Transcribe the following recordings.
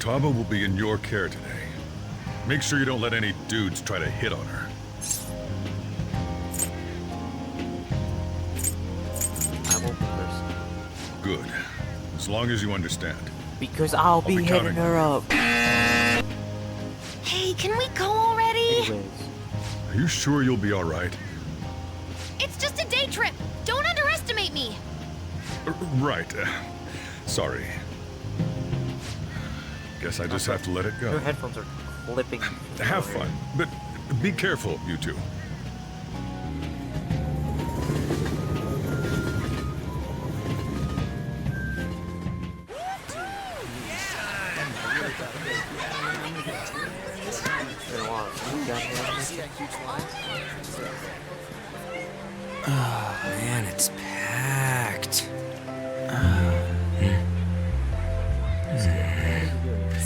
Futaba will be in your care today. Make sure you don't let any dudes try to hit on her. I won't be first. Good. As long as you understand. Because I'll be hitting her up. Hey, can we go already? Anyways. Are you sure you'll be alright? It's just a day trip. Don't underestimate me. Right. Sorry. Guess I just have to let it Your go. headphones are clipping. Have fun, but be careful, you two. Oh man, it's packed.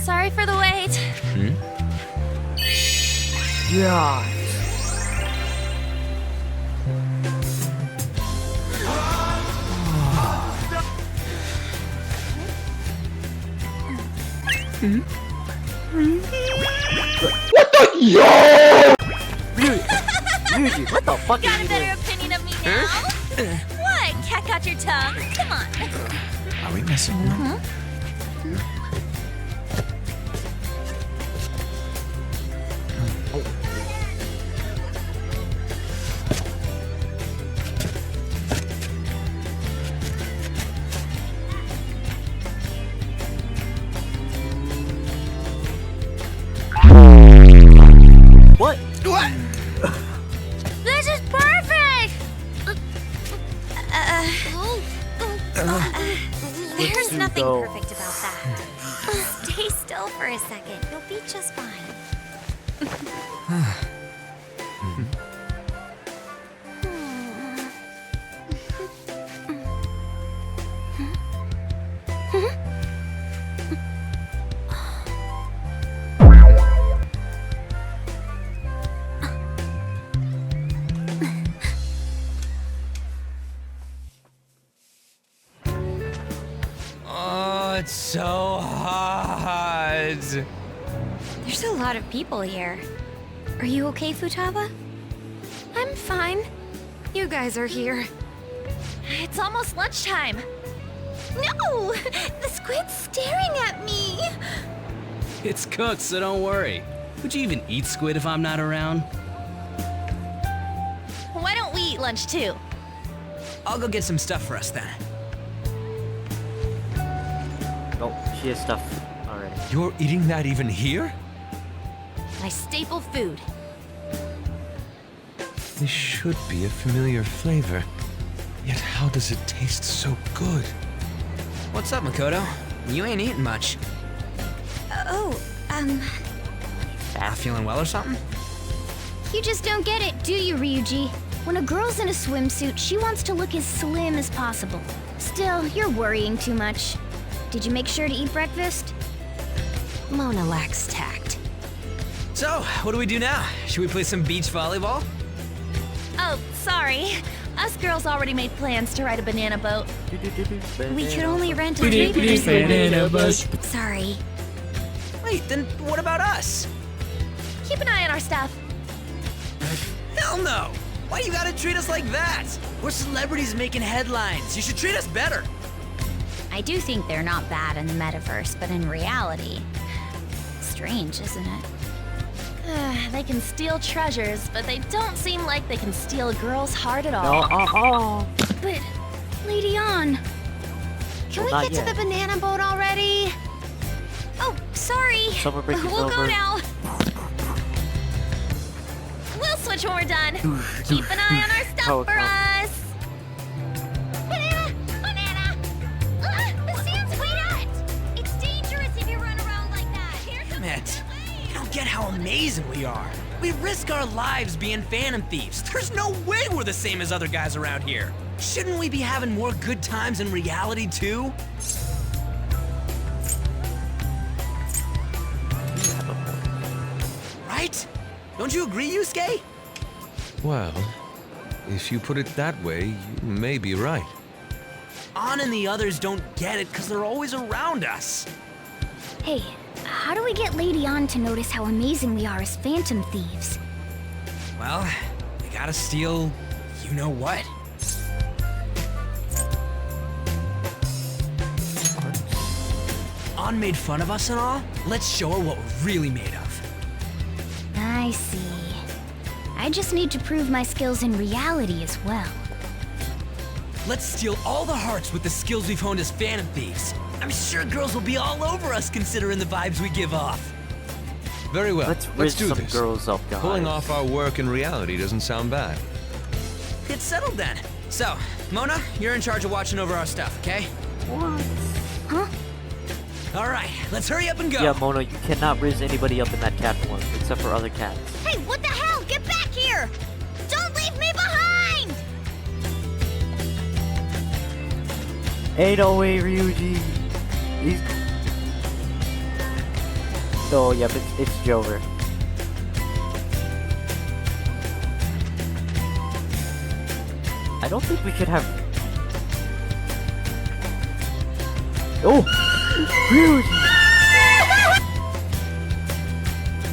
Sorry for the wait. Yeah. Ryuji, what the fuck Got are a you better doing? opinion of me now? What? Cat got your tongue? Come on. Are we messing around? What? What? This is perfect! There's to nothing go. perfect about that. Stay still for a second. You'll be just fine. Oh, it's so hot. There's a lot of people here. Are you okay, Futaba? I'm fine. You guys are here. It's almost lunchtime. No! The squid's staring at me! It's cooked, so don't worry. Would you even eat squid if I'm not around? Why don't we eat lunch too? I'll go get some stuff for us then. Oh, she has stuff already. You're eating that even here? My staple food. This should be a familiar flavor. Yet how does it taste so good? What's up, Makoto? You ain't eating much. Not feeling well or something? You just don't get it, do you, Ryuji? When a girl's in a swimsuit, she wants to look as slim as possible. Still, you're worrying too much. Did you make sure to eat breakfast? Mona lacks tact. So, what do we do now? Should we play some beach volleyball? Oh, sorry. Us girls already made plans to ride a banana boat. We could only rent a tree. Sorry. Wait, then what about us? Keep an eye on our stuff. Hell no! Why you gotta treat us like that? We're celebrities making headlines. You should treat us better. I do think they're not bad in the metaverse, but in reality... Strange, isn't it? They can steal treasures, but they don't seem like they can steal a girl's heart at all. But, Lady Ann, can we get to the banana boat already? Oh, sorry. Summer break is We'll go over. now. We'll switch when we're done. Keep an eye on our stuff for us. Banana! Banana! The sand's way out! It's dangerous if you run around like that. Here's Damn it. You don't get how amazing we are. We risk our lives being phantom thieves. There's no way we're the same as other guys around here. Shouldn't we be having more good times in reality, too? Right? Don't you agree, Yusuke? Well, if you put it that way, you may be right. An and the others don't get it because they're always around us. Hey, how do we get Lady On to notice how amazing we are as phantom thieves? Well, we gotta steal you know what. On made fun of us and all. Let's show her what we're really made of. I see. I just need to prove my skills in reality as well. Let's steal all the hearts with the skills we've honed as phantom thieves. I'm sure girls will be all over us considering the vibes we give off. Very well. Let's do some this. girls up, guys. Pulling off our work in reality doesn't sound bad. It's settled then. So, Mona, you're in charge of watching over our stuff, okay? What? Huh? All right, let's hurry up and go. Yeah, Mona, you cannot riz anybody up in that cat form, except for other cats. Hey, what the hell? Get back here! Don't leave me behind! Ain't no way, Ryuji. He's... Oh, yep, it's Jover. I don't think we should have... Oh! Ryuji!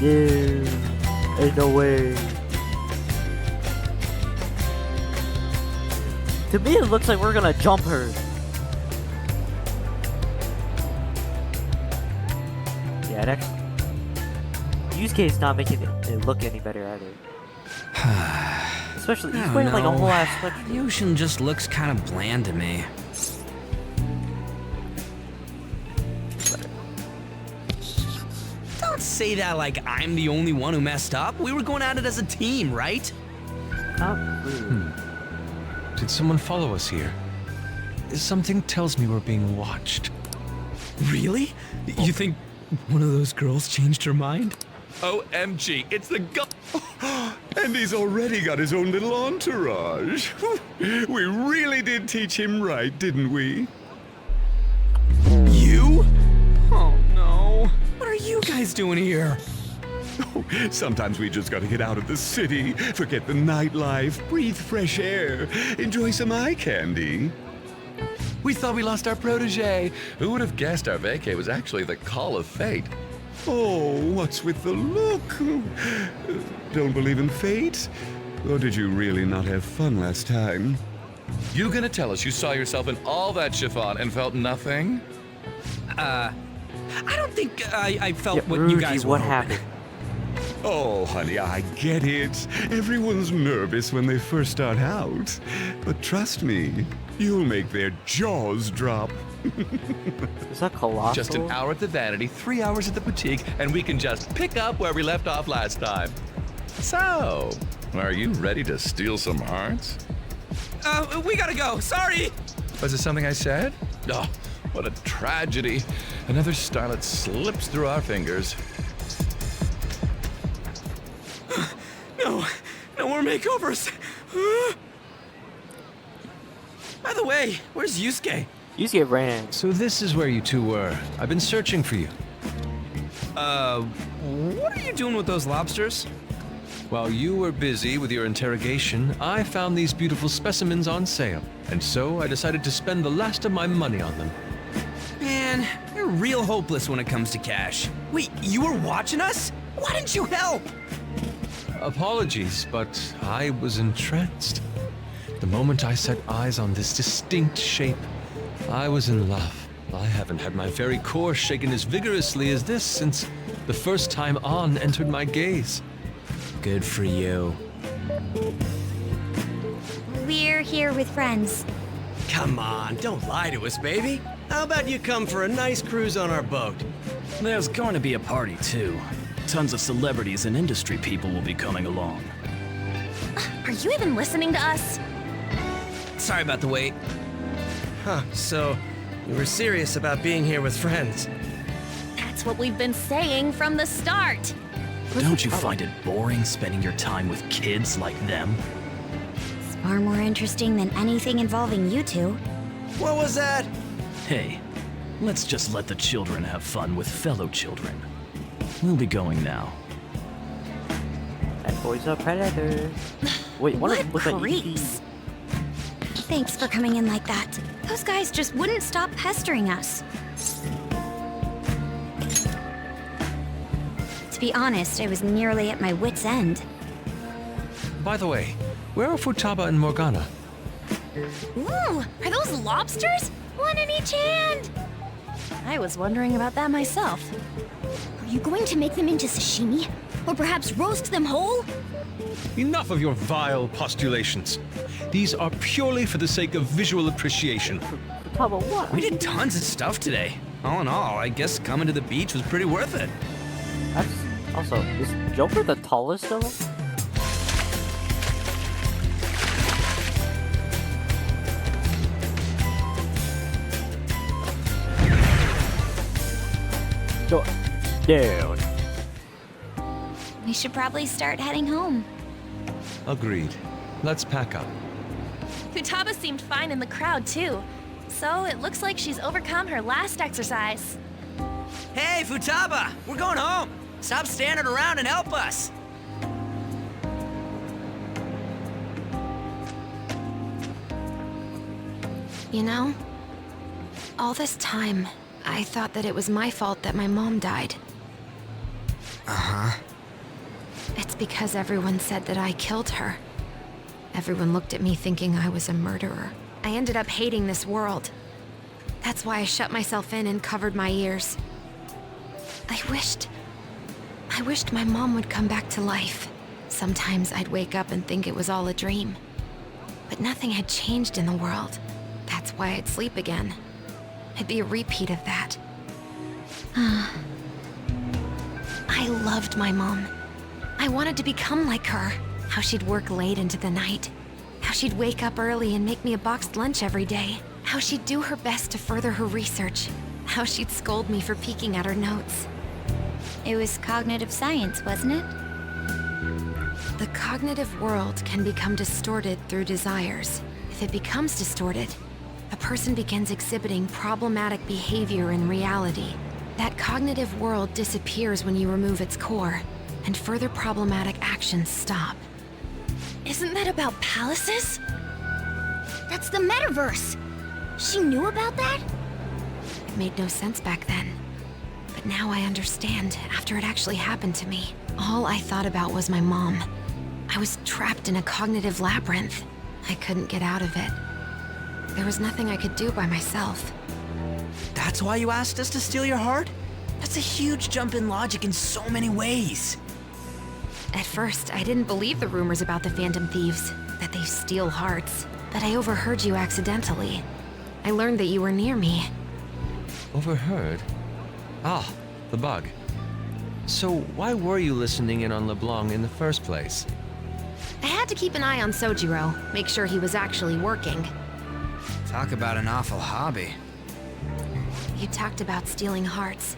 Yeah, ain't no way. To me, it looks like we're gonna jump her. Yeah, next. Yusuke's not making it look any better either. Especially, he's wearing like a whole ass sweatshirt. The ocean just looks kind of bland to me. Don't say that like I'm the only one who messed up. We were going at it as a team, right? Not really. Did someone follow us here? Something tells me we're being watched. Really? You think one of those girls changed her mind? OMG, it's the gu- And he's already got his own little entourage. We really did teach him right, didn't we? You? Oh no. What are you guys doing here? Sometimes we just gotta get out of the city, forget the nightlife, breathe fresh air, enjoy some eye candy. We thought we lost our protege. Who would have guessed our vacay was actually the call of fate? Oh, what's with the look? Don't believe in fate? Or did you really not have fun last time? You gonna tell us you saw yourself in all that chiffon and felt nothing? I don't think I felt Yeah, what Ryuji, you guys were what hoping. happened? Oh, honey, I get it. Everyone's nervous when they first start out. But trust me, you'll make their jaws drop. Is that colossal? Just an hour at the Vanity, 3 hours at the boutique, and we can just pick up where we left off last time. So, are you ready to steal some hearts? We gotta go. Sorry. Was it something I said? Oh, what a tragedy. Another starlet slips through our fingers. No more makeovers. By the way, where's Yusuke? Yusuke ran. So this is where you two were. I've been searching for you. What are you doing with those lobsters? While you were busy with your interrogation, I found these beautiful specimens on sale, and so I decided to spend the last of my money on them. Man, you're real hopeless when it comes to cash. Wait, you were watching us? Why didn't you help? Apologies, but I was entranced. The moment I set eyes on this distinct shape, I was in love. I haven't had my very core shaken as vigorously as this since the first time On entered my gaze. Good for you. We're here with friends. Come on, don't lie to us, baby. How about you come for a nice cruise on our boat? There's going to be a party, too. Tons of celebrities and industry people will be coming along. Are you even listening to us? Sorry about the wait. Huh, so you were serious about being here with friends. That's what we've been saying from the start. Don't you find it boring spending your time with kids like them? It's far more interesting than anything involving you two. What was that? Hey, let's just let the children have fun with fellow children. We'll be going now. That boy's a predator. Wait, what was that? creeps? Thanks for coming in like that. Those guys just wouldn't stop pestering us. be honest, I was nearly at my wit's end. By the way, where are Futaba and Morgana? Ooh, are those lobsters? One in each hand! I was wondering about that myself. Are you going to make them into sashimi? Or perhaps roast them whole? Enough of your vile postulations. These are purely for the sake of visual appreciation. Futaba, what? We did tons of stuff today. All in all, I guess coming to the beach was pretty worth it. That's also, is Joker the tallest of them? Dude. We should probably start heading home. Agreed. Let's pack up. Futaba seemed fine in the crowd, too. So it looks like she's overcome her last exercise. Hey, Futaba! We're going home! Stop standing around and help us! You know, all this time, I thought that it was my fault that my mom died. Uh-huh. It's because everyone said that I killed her. Everyone looked at me thinking I was a murderer. I ended up hating this world. That's why I shut myself in and covered my ears. I wished my mom would come back to life. Sometimes I'd wake up and think it was all a dream. But nothing had changed in the world. That's why I'd sleep again. It'd be a repeat of that. I loved my mom. I wanted to become like her. How she'd work late into the night. How she'd wake up early and make me a boxed lunch every day. How she'd do her best to further her research. How she'd scold me for peeking at her notes. It was cognitive science, wasn't it? The cognitive world can become distorted through desires. If it becomes distorted, a person begins exhibiting problematic behavior in reality. That cognitive world disappears when you remove its core, and further problematic actions stop. Isn't that about palaces? That's the metaverse! She knew about that? It made no sense back then. But now I understand, after it actually happened to me. All I thought about was my mom. I was trapped in a cognitive labyrinth. I couldn't get out of it. There was nothing I could do by myself. That's why you asked us to steal your heart? That's a huge jump in logic in so many ways. At first, I didn't believe the rumors about the Phantom Thieves, that they steal hearts. But I overheard you accidentally. I learned that you were near me. Overheard? Ah, the bug. So why were you listening in on LeBlanc in the first place? I had to keep an eye on Sojiro, make sure he was actually working. Talk about an awful hobby. You talked about stealing hearts.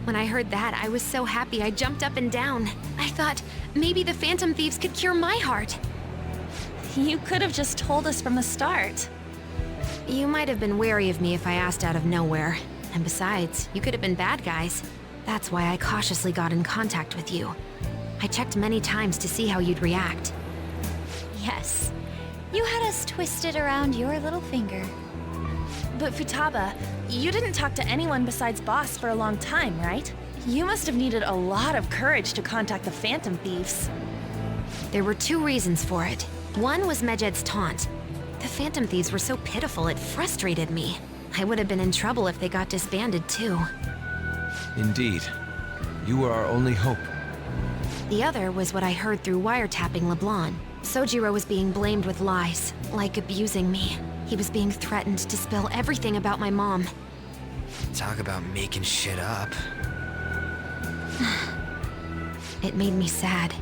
When I heard that, I was so happy I jumped up and down. I thought, maybe the Phantom Thieves could cure my heart. You could have just told us from the start. You might have been wary of me if I asked out of nowhere. And besides, you could have been bad guys. That's why I cautiously got in contact with you. I checked many times to see how you'd react. Yes. You had us twisted around your little finger. But Futaba, you didn't talk to anyone besides Boss for a long time, right? You must have needed a lot of courage to contact the Phantom Thieves. There were two reasons for it. One was Medjed's taunt. The Phantom Thieves were so pitiful it frustrated me. I would have been in trouble if they got disbanded too. Indeed. You were our only hope. The other was what I heard through wiretapping LeBlanc. Sojiro was being blamed with lies, like abusing me. He was being threatened to spill everything about my mom. Talk about making shit up. It made me sad,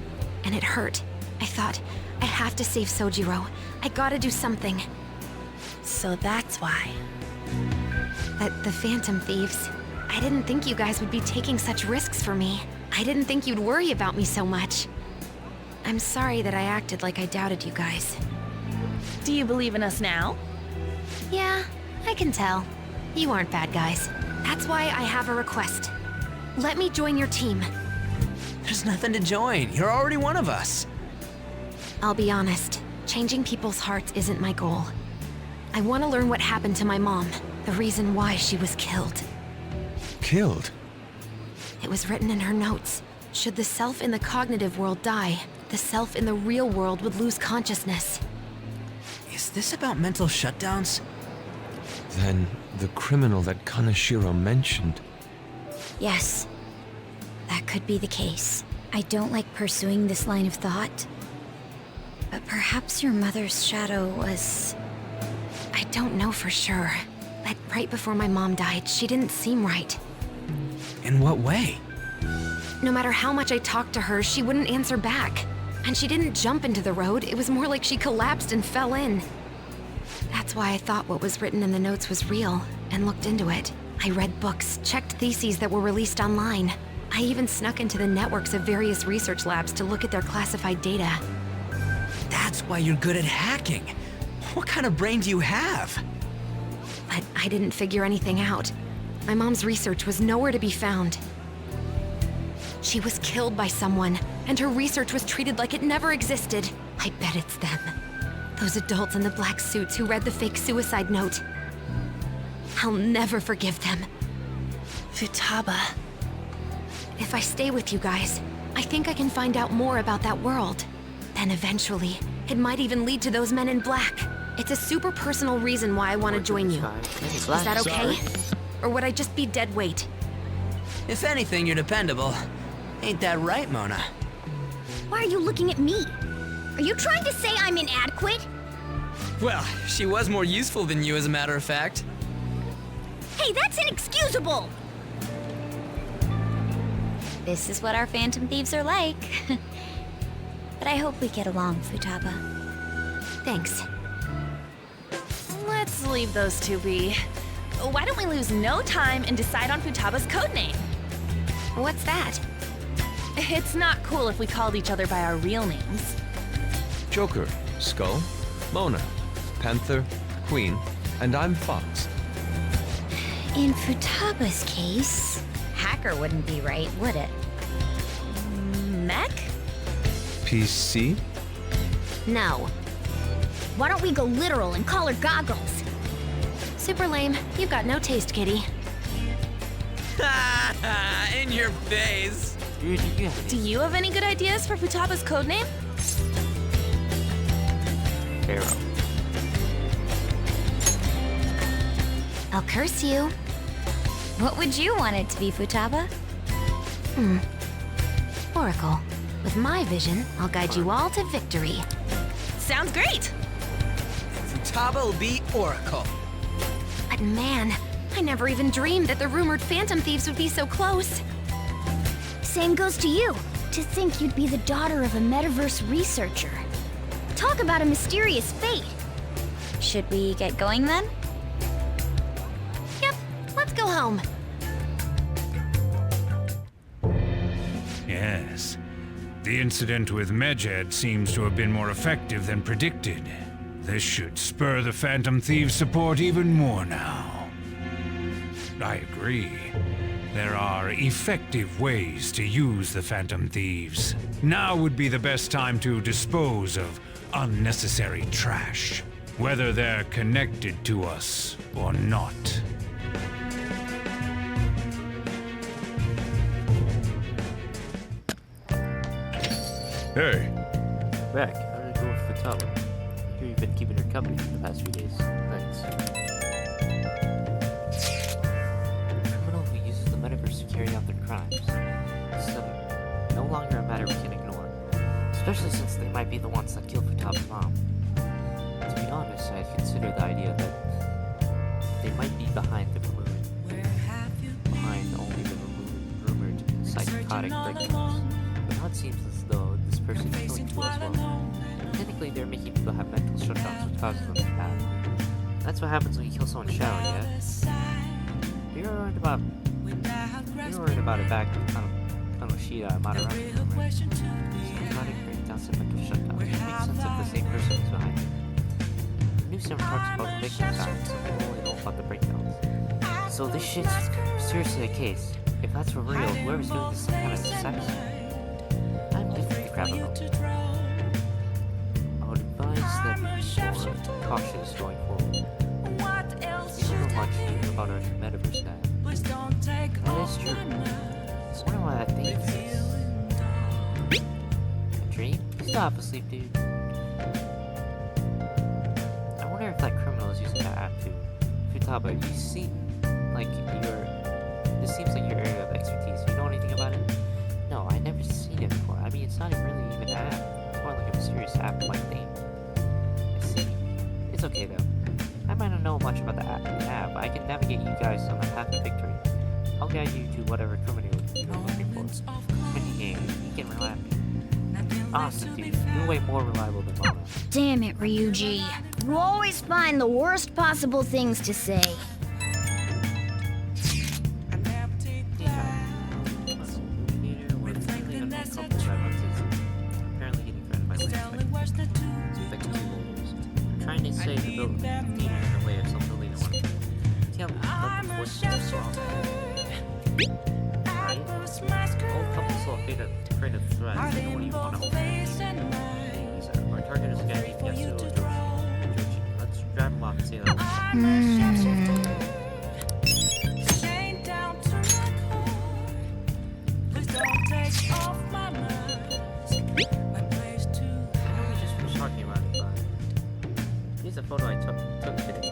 and it hurt. I thought, I have to save Sojiro. I gotta do something. So that's why. But the Phantom Thieves, I didn't think you guys would be taking such risks for me. I didn't think you'd worry about me so much. I'm sorry that I acted like I doubted you guys. Do you believe in us now? Yeah, I can tell. You aren't bad guys. That's why I have a request. Let me join your team. There's nothing to join. You're already one of us. I'll be honest, changing people's hearts isn't my goal. I want to learn what happened to my mom, the reason why she was killed. Killed? It was written in her notes. Should the self in the cognitive world die, the self in the real world would lose consciousness. Is this about mental shutdowns? Then the criminal that Kaneshiro mentioned. Yes, that could be the case. I don't like pursuing this line of thought, but perhaps your mother's shadow was... I don't know for sure, but right before my mom died, she didn't seem right. In what way? No matter how much I talked to her, she wouldn't answer back. And she didn't jump into the road, it was more like she collapsed and fell in. That's why I thought what was written in the notes was real, and looked into it. I read books, checked theses that were released online. I even snuck into the networks of various research labs to look at their classified data. That's why you're good at hacking. What kind of brain do you have? But I didn't figure anything out. My mom's research was nowhere to be found. She was killed by someone, and her research was treated like it never existed. I bet it's them. Those adults in the black suits who read the fake suicide note. I'll never forgive them. Futaba. If I stay with you guys, I think I can find out more about that world. Then eventually, it might even lead to those men in black. It's a super personal reason why I want to join you. Is that okay? Or would I just be dead weight? If anything, you're dependable. Ain't that right, Mona? Why are you looking at me? Are you trying to say I'm inadequate? Well, she was more useful than you, as a matter of fact. Hey, that's inexcusable! This is what our Phantom Thieves are like. But I hope we get along, Futaba. Thanks. Let's leave those two be. Why don't we lose no time and decide on Futaba's codename? What's that? It's not cool if we called each other by our real names. Joker, Skull, Mona, Panther, Queen, and I'm Fox. In Futaba's case, hacker wouldn't be right, would it? Mech? PC? No. Why don't we go literal and call her Goggles? Super lame. You've got no taste, kitty. In your face. Do you have any good ideas for Futaba's codename? Pharaoh. I'll curse you. What would you want it to be, Futaba? Oracle. With my vision, I'll guide you all to victory. Sounds great! Futaba will be Oracle. But man, I never even dreamed that the rumored Phantom Thieves would be so close. Same goes to you. To think you'd be the daughter of a metaverse researcher. Talk about a mysterious fate. Should we get going then? Yep, let's go home. Yes. The incident with Medjed seems to have been more effective than predicted. This should spur the Phantom Thieves' support even more now. I agree. There are effective ways to use the Phantom Thieves. Now would be the best time to dispose of unnecessary trash, whether they're connected to us or not. Hey, Beck, how did it go with Futaba? I hear you've been keeping her company for the past few days. Thanks. The criminal who uses the metaverse to carry out their crimes. It's no longer a matter we can ignore. Especially since they might be the ones that killed Futaba's mom. To be honest, I'd consider the idea that they might be behind only the rumored psychotic breakdowns. But now it seems as though this person is killing too as well. Technically, they're making people have mental shutdowns which causes them to have. That's what happens when you kill someone's shadow, yeah? We were worried about it back in Kamoshida and Madaraki, right? Psychotic breakdowns and mental shutdowns. It makes sense if the same person is behind it. The news never talks about the victim side, so we only know about the breakdowns. So this shit's seriously the case. If that's for real, whoever's doing this is some kind of assassin. I'm different to grab a hold. I would advise that we be more cautious going forward. We don't know much about our metaverse guy. That is true. I wonder why that thing exists. still half asleep, dude. I wonder if that criminal is using that app too. Futaba, you seem like this seems like your area of expertise. You know anything about it? No, I never seen it before. I mean, it's not really even an app. It's more like a mysterious app-like thing. I see. It's okay though. I might not know much about the app, but I can navigate you guys on the path to victory. I'll guide you to whatever criminal you're looking for. You can rely on me. Awesome, dude. You're way more reliable than Mama. Damn it, Ryuji. You always find the worst possible things to say. Trying to save the building in a way of something they don't want to. Tell me, what's the right? Old couples so afraid of threats, they don't even want to open it. Our target is a guy named Yasuo Joshi. Let's drive him off and see that. A photo I took today.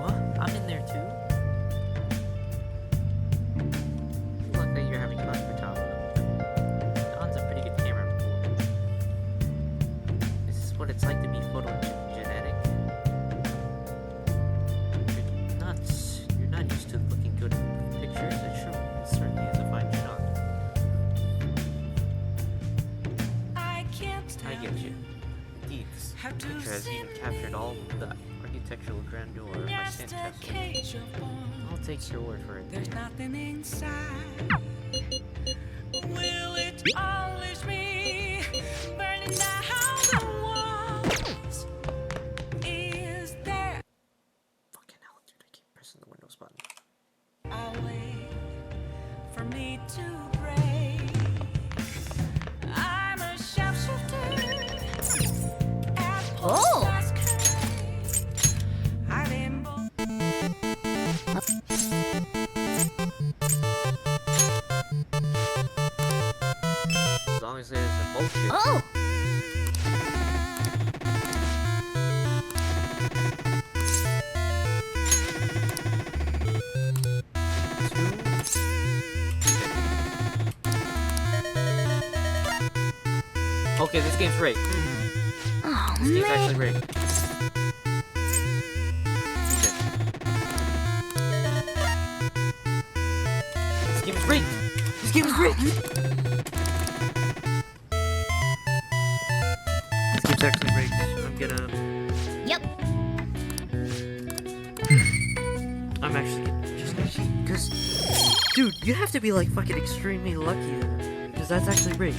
What? I'm in there too? You look like you're having fun, Futaba. Don's a pretty good camera. This is what it's like to be photogenetic. You're not used to looking good in pictures. It certainly is a fine shot. I get you. Indeed, this picture has even captured all the architectural grandeur of my ancestors. I'll take your word for it. There's nothing inside. Will it always be burning down the walls? Is there? Fucking hell, dude! I keep pressing the Windows button. A way for me to break. I'm a sharpshooter. Oh! As long as there's a bullshit. Oh! Okay, this game's rigged. Oh, This game's actually rigged. This game is rigged! This game is rigged! This game's actually rigged. I'm gonna... Yep. I'm actually just gonna cheat, because... Dude, you have to be like fucking extremely lucky there. Because that's actually rigged.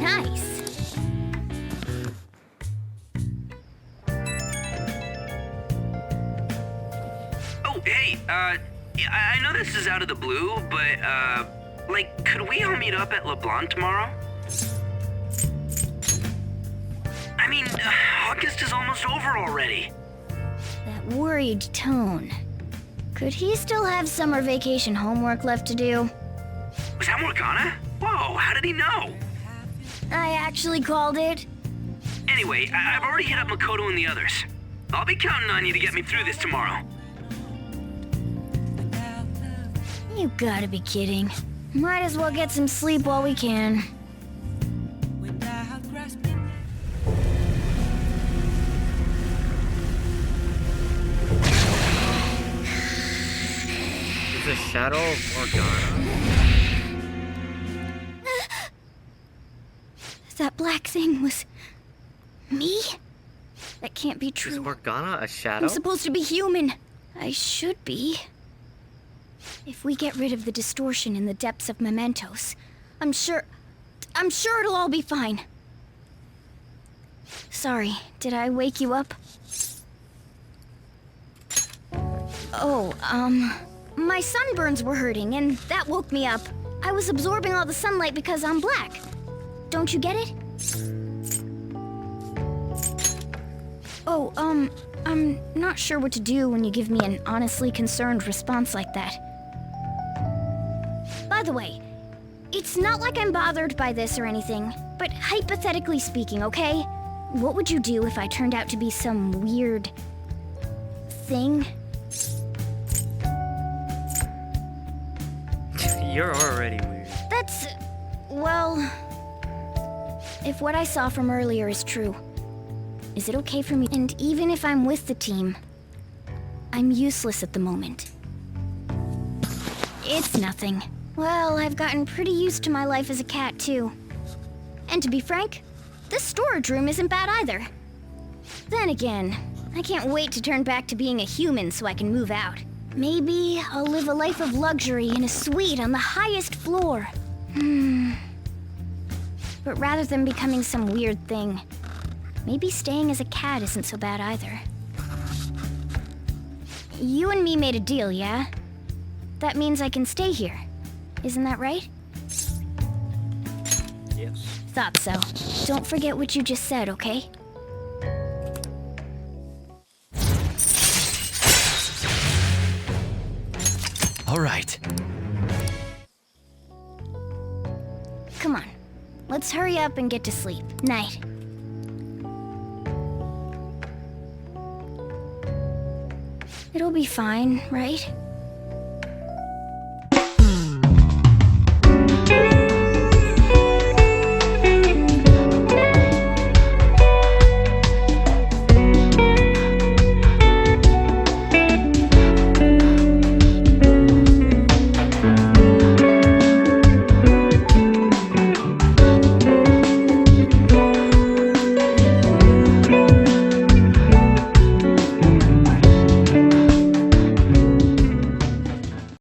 Nice. Oh, hey, I know this is out of the blue, but, like, could we all meet up at LeBlanc tomorrow? I mean, August is almost over already. That worried tone. Could he still have summer vacation homework left to do? Was that Morgana? Whoa, how did he know? I actually called it. Anyway, I've already hit up Makoto and the others. I'll be counting on you to get me through this tomorrow. You gotta be kidding. Might as well get some sleep while we can. Is a shadow of Morgana? That black thing was... me? That can't be Is true. Morgana a shadow? I'm supposed to be human. I should be. If we get rid of the distortion in the depths of mementos, I'm sure it'll all be fine. Sorry, did I wake you up? Oh, my sunburns were hurting, and that woke me up. I was absorbing all the sunlight because I'm black. Don't you get it? Oh, I'm not sure what to do when you give me an honestly concerned response like that. By the way, It's not like I'm bothered by this or anything, but hypothetically speaking, okay? What would you do if I turned out to be some weird thing? You're already weird. That's... well... if what I saw from earlier is true, is it okay for me? And even if I'm with the team, I'm useless at the moment. It's nothing. Well, I've gotten pretty used to my life as a cat, too. And to be frank, this storage room isn't bad either. Then again, I can't wait to turn back to being a human so I can move out. Maybe I'll live a life of luxury in a suite on the highest floor. But rather than becoming some weird thing, maybe staying as a cat isn't so bad either. You and me made a deal, yeah? That means I can stay here. Isn't that right? Yes. Thought so. Don't forget what you just said, okay? All right. Come on. Let's hurry up and get to sleep. Night. It'll be fine, right?